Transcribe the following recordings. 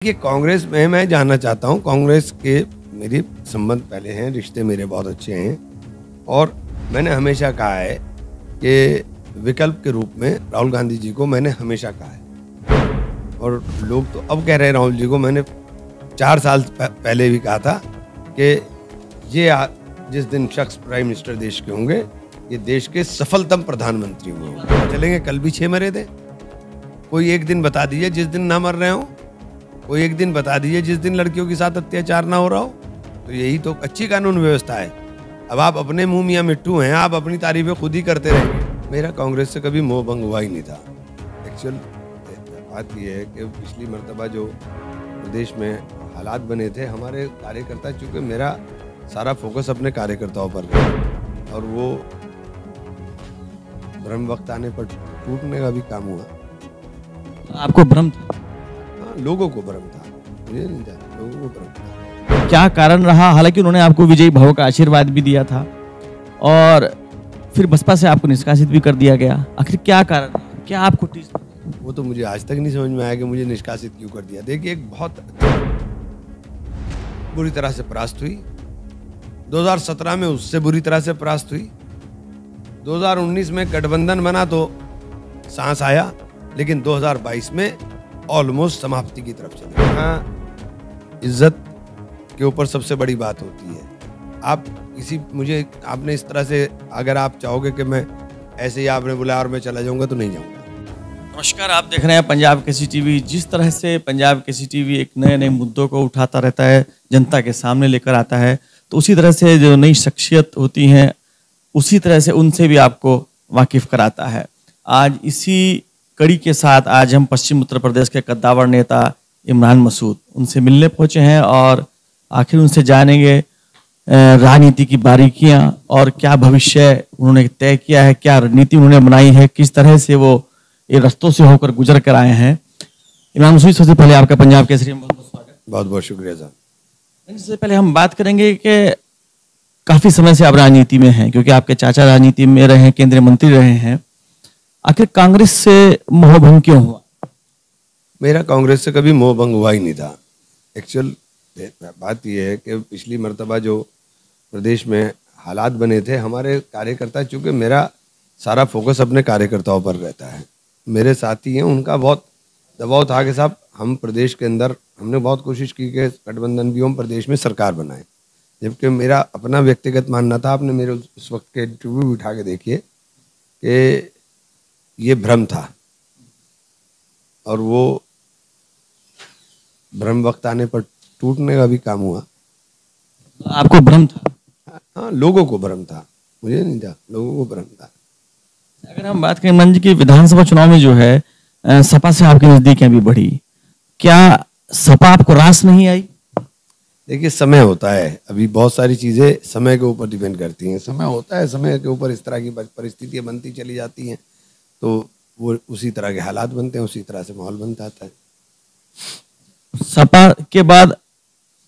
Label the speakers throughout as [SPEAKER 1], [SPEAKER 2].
[SPEAKER 1] ये कांग्रेस में मैं जानना चाहता हूँ। कांग्रेस के मेरे संबंध पहले हैं, रिश्ते मेरे बहुत अच्छे हैं और मैंने हमेशा कहा है कि विकल्प के रूप में राहुल गांधी जी को मैंने हमेशा कहा है और लोग तो अब कह रहे हैं राहुल जी को। मैंने 4 साल पहले भी कहा था कि ये जिस दिन शख्स प्राइम मिनिस्टर देश के होंगे, ये देश के सफलतम प्रधानमंत्री होंगे। चलेंगे, कल भी 6 मरे थे। कोई एक दिन बता दीजिए जिस दिन ना मर रहे हो, कोई एक दिन बता दीजिए जिस दिन लड़कियों के साथ अत्याचार ना हो रहा हो। तो यही तो अच्छी कानून व्यवस्था है। अब आप अपने मुंह मियां मिट्टू हैं, आप अपनी तारीफें खुद ही करते रहेंगे। मेरा कांग्रेस से कभी मोह भंग हुआ ही नहीं था। एक्चुअल बात यह है कि पिछली मर्तबा जो प्रदेश में हालात बने थे, हमारे कार्यकर्ता, चूँकि मेरा सारा फोकस अपने कार्यकर्ताओं पर था और वो भ्रम वक्त आने पर टूटने का भी काम हुआ।
[SPEAKER 2] आपको भ्रम था?
[SPEAKER 1] लोगों को भ्रम था, मुझे नहीं था, लोगों को भ्रम था।
[SPEAKER 2] क्या कारण रहा? हालांकि उन्होंने आपको विजयी भव का आशीर्वाद भी दिया था और फिर बसपा से आपको निष्कासित भी कर दिया गया। आखिर क्या कारण, क्या आपको टीस?
[SPEAKER 1] वो तो मुझे आज तक नहीं समझ में आया कि मुझे निष्कासित क्यों कर दिया। देखिए, एक बहुत बुरी तरह से परास्त हुई। 2017 में उससे बुरी तरह से परास्त हुई। 2019 में गठबंधन बना तो सांस आया, लेकिन 2022 में ऑलमोस्ट समाप्ति की तरफ चले। हाँ, इज्जत के ऊपर सबसे बड़ी बात होती है। आप आपने इस तरह से, अगर आप चाहोगे कि मैं ऐसे ही आपने बुलाया और मैं चला जाऊंगा, तो नहीं जाऊंगा।
[SPEAKER 2] नमस्कार, आप देख रहे हैं पंजाब केसरी टीवी। जिस तरह से पंजाब केसरी टीवी एक नए नए मुद्दों को उठाता रहता है, जनता के सामने लेकर आता है, तो उसी तरह से जो नई शख्सियत होती हैं, उसी तरह से उनसे भी आपको वाकिफ कराता है। आज इसी कड़ी के साथ आज हम पश्चिम उत्तर प्रदेश के कद्दावर नेता इमरान मसूद उनसे मिलने पहुंचे हैं और आखिर उनसे जानेंगे राजनीति की बारीकियां और क्या भविष्य उन्होंने तय किया है, क्या रणनीति उन्होंने बनाई है, किस तरह से वो ये रस्तों से होकर गुजर कर आए हैं। इमरान मसूद, सबसे पहले आपका पंजाब केसरी में बहुत बहुत स्वागत।
[SPEAKER 1] बहुत बहुत शुक्रिया साहब।
[SPEAKER 2] इससे पहले हम बात करेंगे कि काफी समय से आप राजनीति में हैं, क्योंकि आपके चाचा राजनीति में रहे हैं, केंद्रीय मंत्री रहे हैं। आखिर कांग्रेस से मोह भंग क्यों हुआ?
[SPEAKER 1] मेरा कांग्रेस से कभी मोह भंग हुआ ही नहीं था। एक्चुअल बात यह है कि पिछली मर्तबा जो प्रदेश में हालात बने थे, हमारे कार्यकर्ता, चूँकि मेरा सारा फोकस अपने कार्यकर्ताओं पर रहता है, मेरे साथी हैं, उनका बहुत दबाव था कि साहब हम प्रदेश के अंदर, हमने बहुत कोशिश की कि गठबंधन भी हम प्रदेश में सरकार बनाएं, जबकि मेरा अपना व्यक्तिगत मानना था। आपने मेरे उस वक्त के इंटरव्यू भी उठा के देखिए कि ये भ्रम था और वो भ्रम वक्त आने पर टूटने का भी काम हुआ।
[SPEAKER 2] आपको भ्रम था?
[SPEAKER 1] हाँ, लोगों को भ्रम था, मुझे नहीं था, लोगों को भ्रम था।
[SPEAKER 2] अगर हम बात करें मंच की, विधानसभा चुनाव में जो है सपा से आपकी नजदीकियां भी बढ़ी, क्या सपा आपको रास नहीं आई?
[SPEAKER 1] देखिए, समय होता है, अभी बहुत सारी चीजें समय के ऊपर डिपेंड करती हैं। समय होता है, समय के ऊपर इस तरह की परिस्थितियां बनती चली जाती हैं, तो वो उसी तरह के हालात बनते हैं, उसी तरह से माहौल बनता आता है।
[SPEAKER 2] सपा के बाद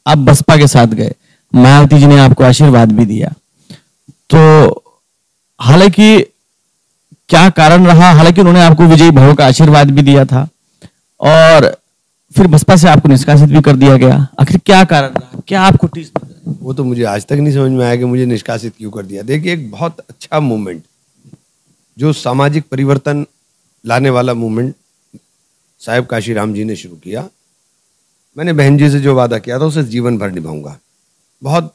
[SPEAKER 2] आप बसपा के साथ गए, मायावती जी ने आपको आशीर्वाद भी दिया, तो हालांकि क्या कारण रहा? हालांकि उन्होंने आपको विजयी भव का आशीर्वाद भी दिया था और फिर बसपा से आपको निष्कासित भी कर दिया गया। आखिर क्या कारण रहा? क्या आपको टीस?
[SPEAKER 1] वो तो मुझे आज तक नहीं समझ में आया कि मुझे निष्कासित क्यों कर दिया। देखिए, एक बहुत अच्छा मूवमेंट, जो सामाजिक परिवर्तन लाने वाला मूवमेंट साहिब काशीराम जी ने शुरू किया। मैंने बहन जी से जो वादा किया था, उसे जीवन भर निभाऊंगा। बहुत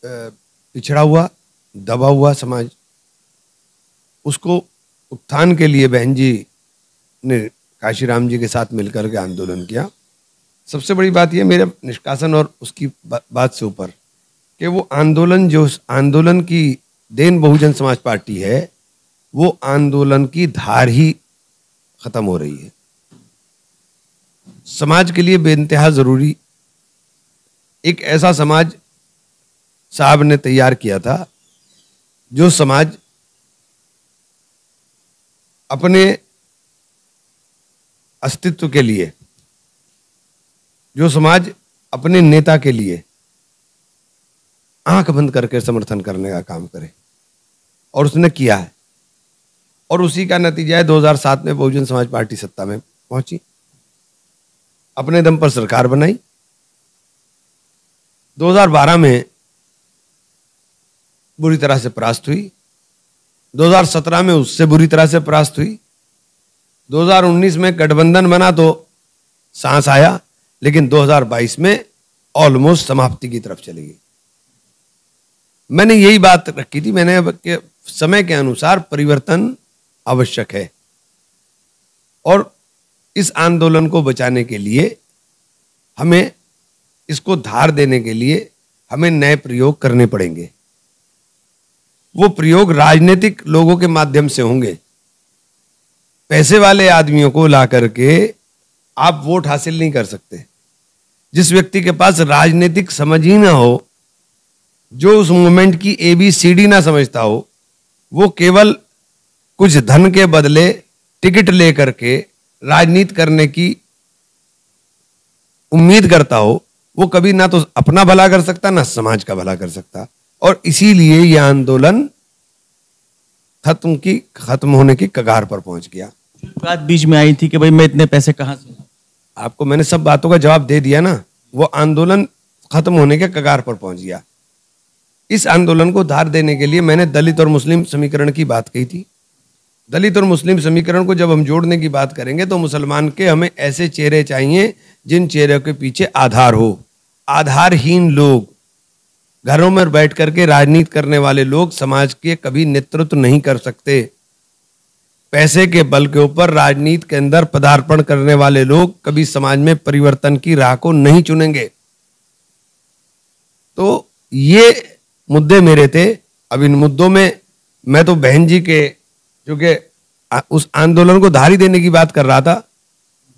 [SPEAKER 1] पिछड़ा हुआ, दबा हुआ समाज, उसको उत्थान के लिए बहन जी ने काशीराम जी के साथ मिलकर के आंदोलन किया। सबसे बड़ी बात यह, मेरे निष्कासन और उसकी बात से ऊपर, कि वो आंदोलन, जो आंदोलन की देन बहुजन समाज पार्टी है, वो आंदोलन की धार ही खत्म हो रही है। समाज के लिए बेइंतहा जरूरी एक ऐसा समाज साहब ने तैयार किया था, जो समाज अपने अस्तित्व के लिए, जो समाज अपने नेता के लिए आंख बंद करके समर्थन करने का काम करे, और उसने किया है। और उसी का नतीजा है 2007 में बहुजन समाज पार्टी सत्ता में पहुंची। अपने दम पर सरकार बनाई। 2012 में बुरी तरह से परास्त हुई, 2017 में उससे बुरी तरह से परास्त हुई, 2019 में गठबंधन बना तो सांस आया, लेकिन 2022 में ऑलमोस्ट समाप्ति की तरफ चली गई। मैंने यही बात रखी थी, मैंने कि समय के अनुसार परिवर्तन आवश्यक है और इस आंदोलन को बचाने के लिए हमें, इसको धार देने के लिए हमें नए प्रयोग करने पड़ेंगे। वो प्रयोग राजनीतिक लोगों के माध्यम से होंगे। पैसे वाले आदमियों को ला करके आप वोट हासिल नहीं कर सकते। जिस व्यक्ति के पास राजनीतिक समझ ही ना हो, जो उस मूवमेंट की ABCD ना समझता हो, वो केवल कुछ धन के बदले टिकट लेकर के राजनीति करने की उम्मीद करता हो, वो कभी ना तो अपना भला कर सकता ना समाज का भला कर सकता। और इसीलिए यह आंदोलन खत्म होने की कगार पर पहुंच गया।
[SPEAKER 2] बात बीच में आई थी कि भाई मैं इतने पैसे कहां से,
[SPEAKER 1] आपको मैंने सब बातों का जवाब दे दिया ना। वो आंदोलन खत्म होने के कगार पर पहुंच गया। इस आंदोलन को धार देने के लिए मैंने दलित और मुस्लिम समीकरण की बात कही थी। दलित और मुस्लिम समीकरण को जब हम जोड़ने की बात करेंगे तो मुसलमान के हमें ऐसे चेहरे चाहिए जिन चेहरों के पीछे आधार हो। आधारहीन लोग, घरों में बैठ करके राजनीति करने वाले लोग समाज के कभी नेतृत्व नहीं कर सकते। पैसे के बल के ऊपर राजनीति के अंदर पदार्पण करने वाले लोग कभी समाज में परिवर्तन की राह को नहीं चुनेंगे। तो ये मुद्दे मेरे थे। अब इन मुद्दों में मैं तो बहन जी के, जो कि उस आंदोलन को धारी देने की बात कर रहा था,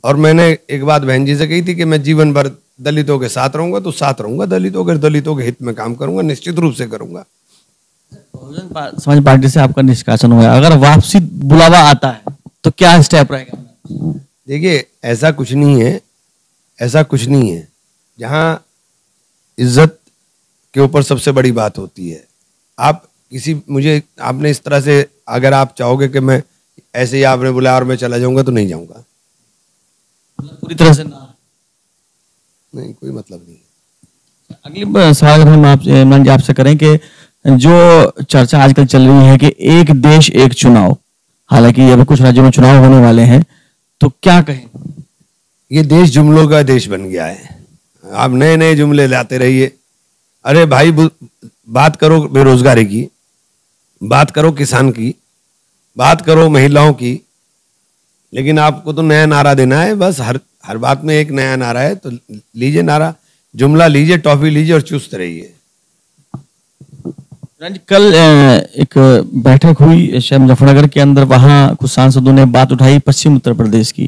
[SPEAKER 1] और मैंने एक बात बहन जी से कही थी कि मैं जीवन भर दलितों के साथ रहूंगा, तो साथ रहूंगा, दलितों के हित में काम करूंगा, निश्चित रूप से करूंगा।
[SPEAKER 2] बहुजन समाज पार्टी से आपका निष्कासन हुआ, अगर वापसी बुलावा आता है तो क्या स्टेप रहेगा?
[SPEAKER 1] देखिए, ऐसा कुछ नहीं है, ऐसा कुछ नहीं है। जहां इज्जत के ऊपर सबसे बड़ी बात होती है। आप मुझे आपने इस तरह से, अगर आप चाहोगे कि मैं ऐसे ही आपने बुलाया और मैं चला जाऊंगा, तो नहीं जाऊंगा।
[SPEAKER 2] पूरी तरह से ना,
[SPEAKER 1] नहीं, कोई मतलब नहीं।
[SPEAKER 2] अगली सवाल हम आपसे करें कि जो चर्चा आजकल चल रही है कि एक देश एक चुनाव, हालांकि अब कुछ राज्यों में चुनाव होने वाले हैं, तो क्या कहें?
[SPEAKER 1] ये देश जुमलों का देश बन गया है। आप नए नए जुमले लाते रहिए। अरे भाई, बात करो बेरोजगारी की, बात करो किसान की, बात करो महिलाओं की, लेकिन आपको तो नया नारा देना है। बस हर बात में एक नया नारा है, तो लीजिए नारा, जुमला लीजिए, टॉफी लीजिए और चुस्त रहिए।
[SPEAKER 2] कल एक बैठक हुई शहर मुजफ्फरनगर के अंदर, वहां कुछ सांसदों ने बात उठाई पश्चिम उत्तर प्रदेश की,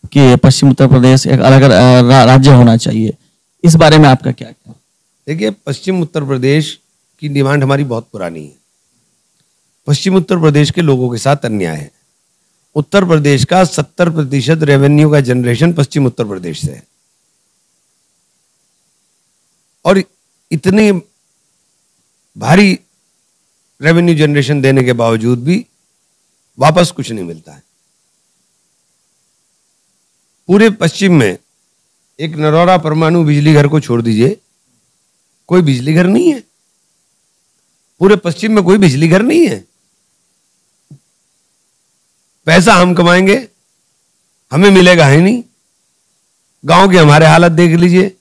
[SPEAKER 2] कि पश्चिम उत्तर प्रदेश एक अलग राज्य होना चाहिए। इस बारे में आपका क्या कहना?
[SPEAKER 1] देखिए, पश्चिम उत्तर प्रदेश की डिमांड हमारी बहुत पुरानी है। पश्चिम उत्तर प्रदेश के लोगों के साथ अन्याय है। उत्तर प्रदेश का 70% रेवेन्यू का जनरेशन पश्चिम उत्तर प्रदेश से है, और इतनी भारी रेवेन्यू जनरेशन देने के बावजूद भी वापस कुछ नहीं मिलता है। पूरे पश्चिम में एक नरौरा परमाणु बिजली घर को छोड़ दीजिए, कोई बिजली घर नहीं है। पूरे पश्चिम में कोई बिजली घर नहीं है। पैसा हम कमाएंगे, हमें मिलेगा ही नहीं। गांव की हमारे हालत देख लीजिए,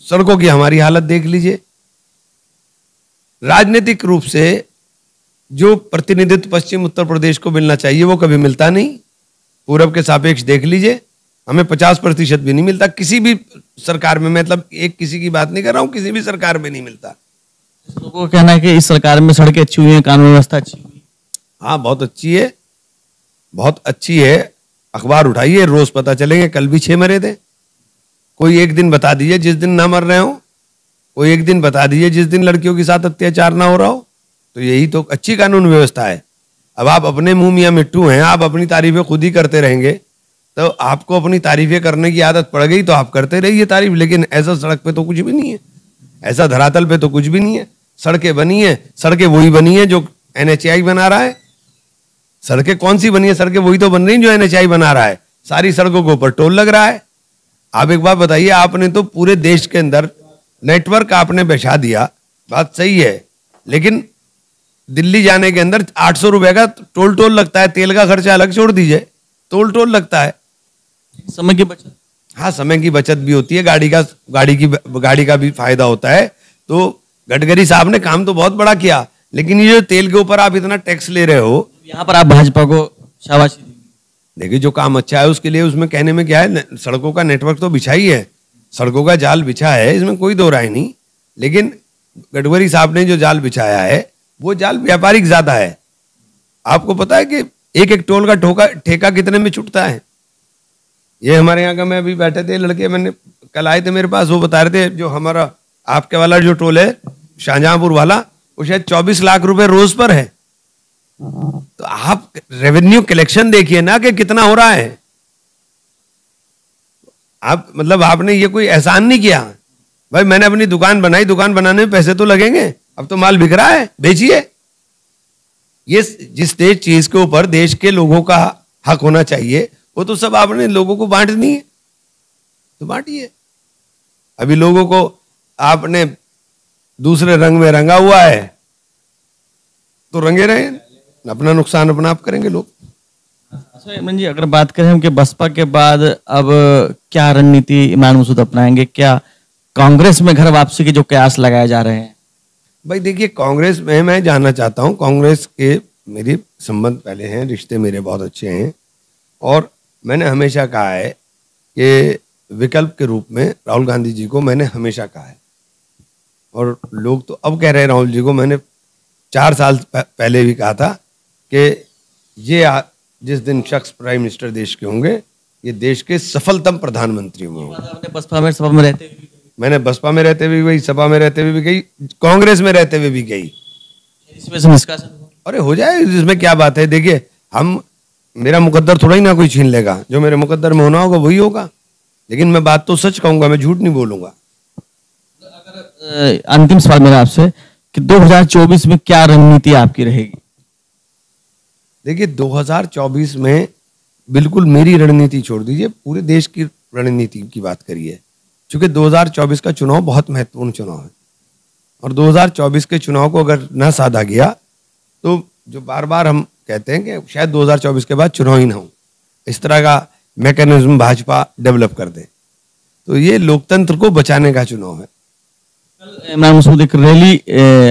[SPEAKER 1] सड़कों की हमारी हालत देख लीजिए। राजनीतिक रूप से जो प्रतिनिधित्व पश्चिम उत्तर प्रदेश को मिलना चाहिए वो कभी मिलता नहीं। पूरब के सापेक्ष देख लीजिए, हमें 50% भी नहीं मिलता किसी भी सरकार में। मतलब एक किसी की बात नहीं कर रहा हूं, किसी भी सरकार में नहीं मिलता।
[SPEAKER 2] लोगों का कहना है कि इस सरकार में सड़कें अच्छी हुई हैं, कानून व्यवस्था अच्छी हुई।
[SPEAKER 1] हाँ, बहुत अच्छी है, बहुत अच्छी है। अखबार उठाइए, रोज पता चलेंगे। कल भी 6 मरे थे। कोई एक दिन बता दीजिए जिस दिन ना मर रहे हो, कोई एक दिन बता दीजिए जिस दिन लड़कियों के साथ अत्याचार ना हो रहा हो। तो यही तो अच्छी कानून व्यवस्था है। अब आप अपने मुंह मियां मिट्टू हैं, आप अपनी तारीफें खुद ही करते रहेंगे, तो आपको अपनी तारीफें करने की आदत पड़ गई तो आप करते रहिए तारीफ। लेकिन ऐसा सड़क पे तो कुछ भी नहीं है, ऐसा धरातल पे तो कुछ भी नहीं है। सड़कें बनी है, सड़कें वही बनी है जो NHAI बना रहा है। सड़कें कौन सी बनी है? सड़कें वही तो बन रही जो NHAI बना रहा है। सारी सड़कों के ऊपर टोल लग रहा है। आप एक बात बताइए, आपने तो पूरे देश के अंदर नेटवर्क आपने बिछा दिया, बात सही है, लेकिन दिल्ली जाने के अंदर 800 रुपए का टोल लगता है, तेल का खर्चा अलग छोड़ दीजिए, टोल लगता है।
[SPEAKER 2] समय की बचत,
[SPEAKER 1] हाँ समय की बचत भी होती है, गाड़ी का भी फायदा होता है। तो गडकरी साहब ने काम तो बहुत बड़ा किया, लेकिन ये जो तेल के ऊपर आप इतना टैक्स ले रहे हो,
[SPEAKER 2] यहाँ पर आप भाजपा को शाबाशी दी।
[SPEAKER 1] देखिए जो काम अच्छा है उसके लिए उसमें कहने में क्या है, सड़कों का नेटवर्क तो बिछा ही है, सड़कों का जाल बिछा है, इसमें कोई दो राय नहीं। लेकिन गडकरी साहब ने जो जाल बिछाया है वो जाल व्यापारिक ज्यादा है। आपको पता है कि एक एक टोल का ठेका कितने में छूटता है? ये हमारे यहाँ का, मैं अभी बैठे थे लड़के, मैंने कल आए थे मेरे पास, वो बता रहे थे जो हमारा आपके वाला जो टोल है शाहजहांपुर वाला, वो शायद 24 लाख रुपए रोज पर है। तो आप रेवेन्यू कलेक्शन देखिए ना कि कितना हो रहा है। आप मतलब आपने ये कोई एहसान नहीं किया भाई, मैंने अपनी दुकान बनाई, दुकान बनाने में पैसे तो लगेंगे, अब तो माल बिक रहा है, बेचिए। ये जिस चीज के ऊपर देश के लोगों का हक होना चाहिए वो तो सब आपने लोगों को बांटनी है, तो बांटिए। अभी लोगों को आपने दूसरे रंग में रंगा हुआ है तो रंगे रहे, अपना नुकसान अपना आप करेंगे लोग।
[SPEAKER 2] अच्छा इमरान जी, अगर बात करें हम कि बसपा के बाद अब क्या रणनीति इमरान मसूद अपनाएंगे, क्या कांग्रेस में घर वापसी के जो कयास लगाए जा रहे हैं?
[SPEAKER 1] भाई देखिए, कांग्रेस में मैं जानना चाहता हूं, कांग्रेस के मेरे संबंध पहले हैं, रिश्ते मेरे बहुत अच्छे हैं, और मैंने हमेशा कहा है कि विकल्प के रूप में राहुल गांधी जी को मैंने हमेशा कहा है। और लोग तो अब कह रहे हैं राहुल जी को, मैंने 4 साल पहले भी कहा था कि ये जिस दिन शख्स प्राइम मिनिस्टर देश के होंगे, ये देश के सफलतम प्रधानमंत्री होंगे।
[SPEAKER 2] बसपा में सभा में रहते हुए,
[SPEAKER 1] मैंने बसपा में रहते हुए भी गई, सपा में रहते हुए भी गई, कांग्रेस में रहते हुए भी गई।
[SPEAKER 2] इसमें से निष्कासन
[SPEAKER 1] अरे हो जाए, इसमें क्या बात है। देखिए मेरा मुकद्दर थोड़ा ही ना कोई छीन लेगा, जो मेरे मुकद्दर में होना होगा वही होगा, लेकिन मैं बात तो सच कहूंगा, मैं झूठ नहीं बोलूंगा।
[SPEAKER 2] अगर अंतिम सवाल मेरा आपसे कि 2024 में क्या रणनीति आपकी रहेगी?
[SPEAKER 1] देखिए 2024 में बिल्कुल मेरी रणनीति छोड़ दीजिए, पूरे देश की रणनीति की बात करिए, क्योंकि 2024 का चुनाव बहुत महत्वपूर्ण चुनाव है, और 2024 के चुनाव को अगर ना साधा गया तो जो बार बार हम कहते हैं कि शायद 2024 के बाद चुनाव ही ना हो, इस तरह का मैकेनिज्म भाजपा डेवलप कर दे, तो ये लोकतंत्र को बचाने का चुनाव है।
[SPEAKER 2] कल इमरान मसूद एक रैली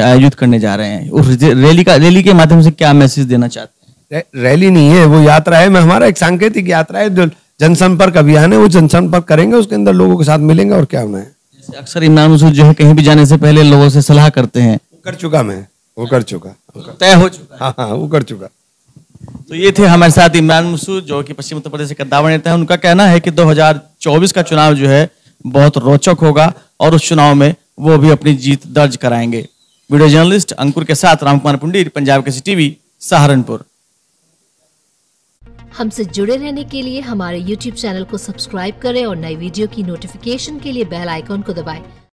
[SPEAKER 2] आयोजित करने जा रहे हैं, उस रैली के माध्यम से क्या मैसेज देना चाहते हैं?
[SPEAKER 1] रैली नहीं है, वो यात्रा है, मैं हमारा एक सांकेतिक यात्रा है, जो जनसंपर्क अभियान है, वो जनसंपर्क करेंगे, उसके अंदर लोगों के साथ मिलेंगे, और क्या होना है।
[SPEAKER 2] जैसे अक्सर इमरान मसूद जो है कहीं भी जाने से पहले लोगों से सलाह करते हैं,
[SPEAKER 1] कर चुका मैं, वो कर चुका,
[SPEAKER 2] तय हो चुका।
[SPEAKER 1] हाँ हाँ वो कर चुका।
[SPEAKER 2] तो ये थे हमारे साथ इमरान मसूद, जो कि पश्चिम उत्तर प्रदेश के कद्दावर नेता है। उनका कहना है कि 2024 का चुनाव जो है बहुत रोचक होगा, और उस चुनाव में वो भी अपनी जीत दर्ज कराएंगे। वीडियो जर्नलिस्ट अंकुर के साथ रामकुमार पुंडीर, पंजाब केसरी टीवी, सहारनपुर।
[SPEAKER 3] हमसे जुड़े रहने के लिए हमारे YouTube चैनल को सब्सक्राइब करें और नई वीडियो की नोटिफिकेशन के लिए बेल आइकॉन को दबाएं।